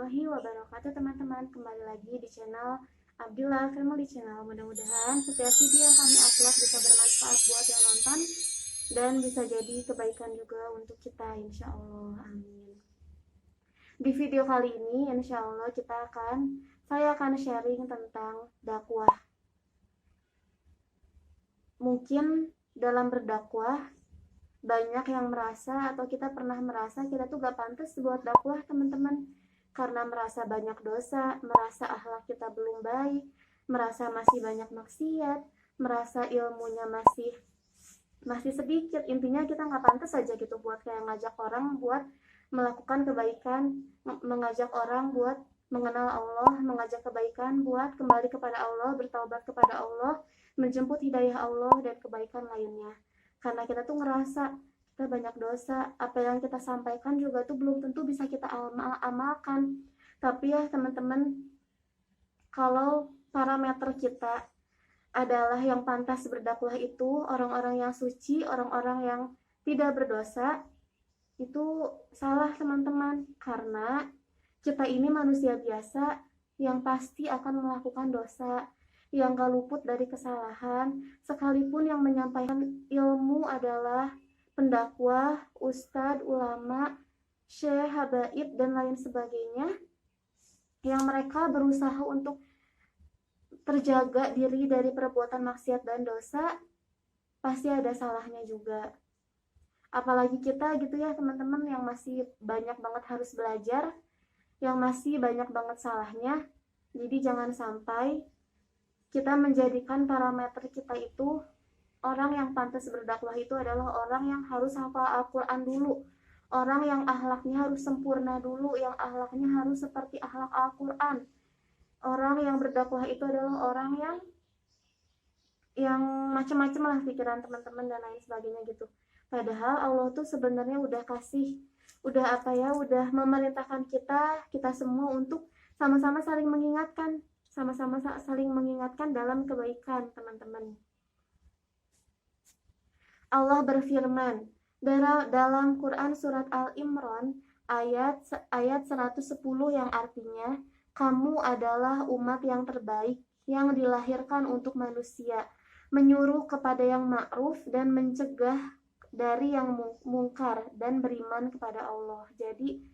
warahmatullahi wabarakatuh teman-teman. Kembali lagi di channel Abdillah Family Channel. Mudah-mudahan setiap video yang kami upload bisa bermanfaat buat yang nonton dan bisa jadi kebaikan juga untuk kita, insya Allah. Amin. Di video kali ini insya Allah saya akan sharing tentang dakwah. Mungkin dalam berdakwah banyak yang merasa atau kita pernah merasa kita tuh gak pantas buat dakwah teman-teman, karena merasa banyak dosa, merasa akhlak kita belum baik, merasa masih banyak maksiat, merasa ilmunya masih sedikit. Intinya kita gak pantas aja gitu buat kayak ngajak orang buat melakukan kebaikan, mengajak orang buat mengenal Allah, mengajak kebaikan buat kembali kepada Allah, bertaubat kepada Allah, menjemput hidayah Allah dan kebaikan lainnya. Karena kita tuh ngerasa kita banyak dosa, apa yang kita sampaikan juga tuh belum tentu bisa kita amalkan. Tapi ya teman-teman, kalau parameter kita adalah yang pantas berdakwah itu orang-orang yang suci, orang-orang yang tidak berdosa, itu salah teman-teman. Karena kita ini manusia biasa yang pasti akan melakukan dosa, yang gak luput dari kesalahan, sekalipun yang menyampaikan ilmu adalah pendakwah, ustadz, ulama, syekh, habaib, dan lain sebagainya, yang mereka berusaha untuk terjaga diri dari perbuatan maksiat dan dosa, pasti ada salahnya juga. Apalagi kita gitu ya teman-teman, yang masih banyak banget harus belajar, yang masih banyak banget salahnya. Jadi jangan sampai kita menjadikan parameter kita itu orang yang pantas berdakwah itu adalah orang yang harus hafal Al-Quran dulu, orang yang akhlaknya harus sempurna dulu, yang akhlaknya harus seperti akhlak Al-Quran. Orang yang berdakwah itu adalah orang yang macam-macam lah pikiran teman-teman dan lain sebagainya gitu. Padahal Allah tuh sebenarnya udah memerintahkan kita semua untuk sama-sama saling mengingatkan dalam kebaikan, teman-teman. Allah berfirman dalam Quran surat Al-Imran ayat 110 yang artinya, kamu adalah umat yang terbaik yang dilahirkan untuk manusia, menyuruh kepada yang ma'ruf dan mencegah dari yang mungkar dan beriman kepada Allah. Jadi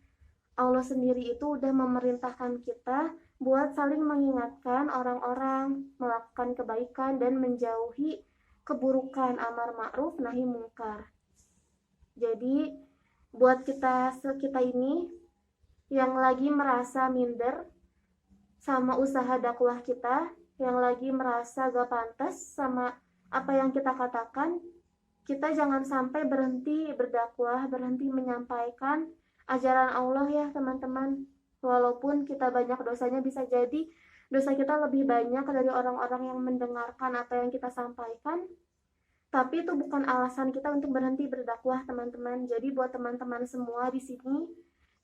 Allah sendiri itu udah memerintahkan kita buat saling mengingatkan orang-orang melakukan kebaikan dan menjauhi keburukan, amar ma'ruf nahi mungkar. Jadi buat kita ini yang lagi merasa minder sama usaha dakwah kita, yang lagi merasa gak pantas sama apa yang kita katakan, kita jangan sampai berhenti berdakwah, berhenti menyampaikan ajaran Allah ya teman-teman. Walaupun kita banyak dosanya, bisa jadi dosa kita lebih banyak dari orang-orang yang mendengarkan apa yang kita sampaikan, tapi itu bukan alasan kita untuk berhenti berdakwah teman-teman. Jadi buat teman-teman semua di sini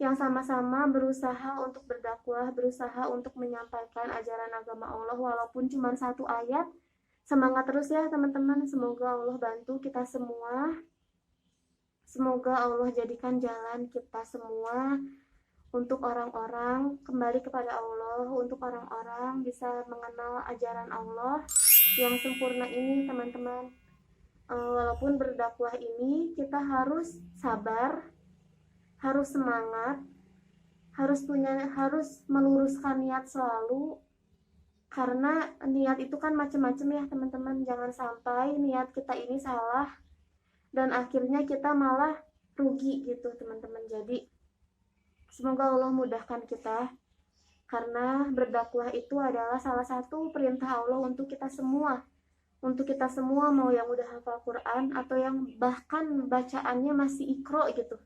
yang sama-sama berusaha untuk berdakwah, berusaha untuk menyampaikan ajaran agama Allah walaupun cuma satu ayat, semangat terus ya teman-teman. Semoga Allah bantu kita semua. Semoga Allah jadikan jalan kita semua untuk orang-orang kembali kepada Allah, untuk orang-orang bisa mengenal ajaran Allah yang sempurna ini teman-teman. Walaupun berdakwah ini kita harus sabar, harus semangat, harus meluruskan niat selalu, karena niat itu kan macam-macam ya teman-teman. Jangan sampai niat kita ini salah dan akhirnya kita malah rugi gitu teman-teman. Jadi semoga Allah mudahkan kita, karena berdakwah itu adalah salah satu perintah Allah untuk kita semua. Untuk kita semua, mau yang udah hafal Quran atau yang bahkan bacaannya masih ikro gitu,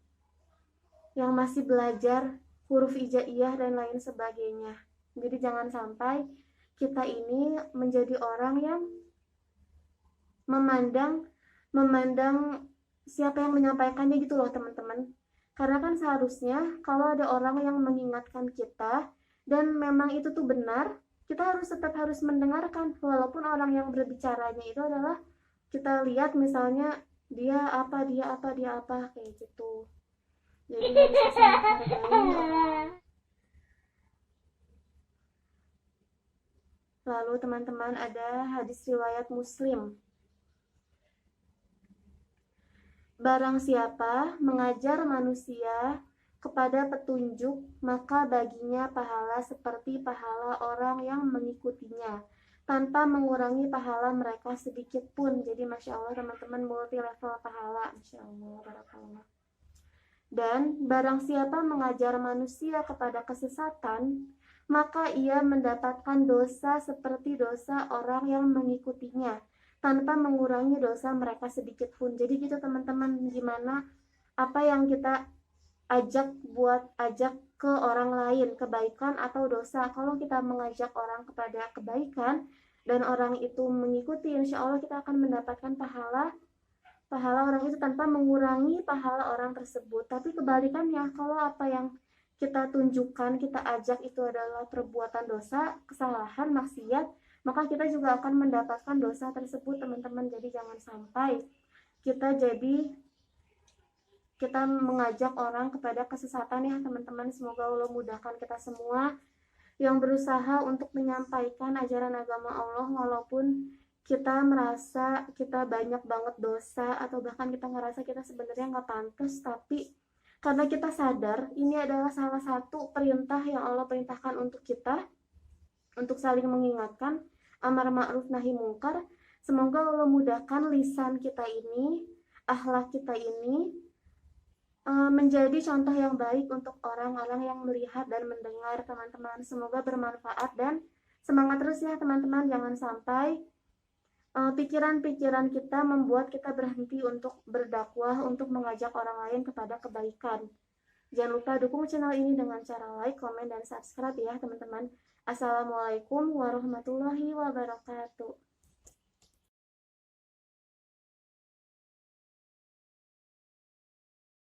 yang masih belajar huruf hijaiyah dan lain sebagainya. Jadi jangan sampai kita ini menjadi orang yang memandang siapa yang menyampaikannya gitu loh teman-teman. Karena kan seharusnya kalau ada orang yang mengingatkan kita dan memang itu tuh benar, kita tetap harus mendengarkan, walaupun orang yang berbicaranya itu adalah kita lihat misalnya dia apa kayak gitu. Jadi harus bisa menghargai Lalu teman-teman ada hadis riwayat Muslim. Barang siapa mengajar manusia kepada petunjuk, maka baginya pahala seperti pahala orang yang mengikutinya, tanpa mengurangi pahala mereka sedikit pun. Jadi Masya Allah teman-teman, multi level pahala. Masya Allah, barakallah. Dan barang siapa mengajar manusia kepada kesesatan, maka ia mendapatkan dosa seperti dosa orang yang mengikutinya, tanpa mengurangi dosa mereka sedikit pun. Jadi gitu teman-teman, gimana apa yang kita ajak ke orang lain, kebaikan atau dosa. Kalau kita mengajak orang kepada kebaikan dan orang itu mengikuti, insya Allah kita akan mendapatkan pahala orang itu tanpa mengurangi pahala orang tersebut. Tapi kebalikannya, kalau apa yang kita tunjukkan, kita ajak itu adalah perbuatan dosa, kesalahan, maksiat, maka kita juga akan mendapatkan dosa tersebut teman-teman. Jadi jangan sampai kita mengajak orang kepada kesesatan ya teman-teman. Semoga Allah mudahkan kita semua yang berusaha untuk menyampaikan ajaran agama Allah, walaupun kita merasa kita banyak banget dosa, atau bahkan kita ngerasa kita sebenarnya nggak pantas, tapi karena kita sadar ini adalah salah satu perintah yang Allah perintahkan untuk kita, untuk saling mengingatkan, amar ma'ruf nahi mungkar. Semoga Allah mudahkan lisan kita ini, akhlak kita ini menjadi contoh yang baik untuk orang-orang yang melihat dan mendengar teman-teman. Semoga bermanfaat dan semangat terus ya teman-teman. Jangan sampai pikiran-pikiran kita membuat kita berhenti untuk berdakwah, untuk mengajak orang lain kepada kebaikan. Jangan lupa dukung channel ini dengan cara like, komen, dan subscribe ya teman-teman. Assalamualaikum warahmatullahi wabarakatuh.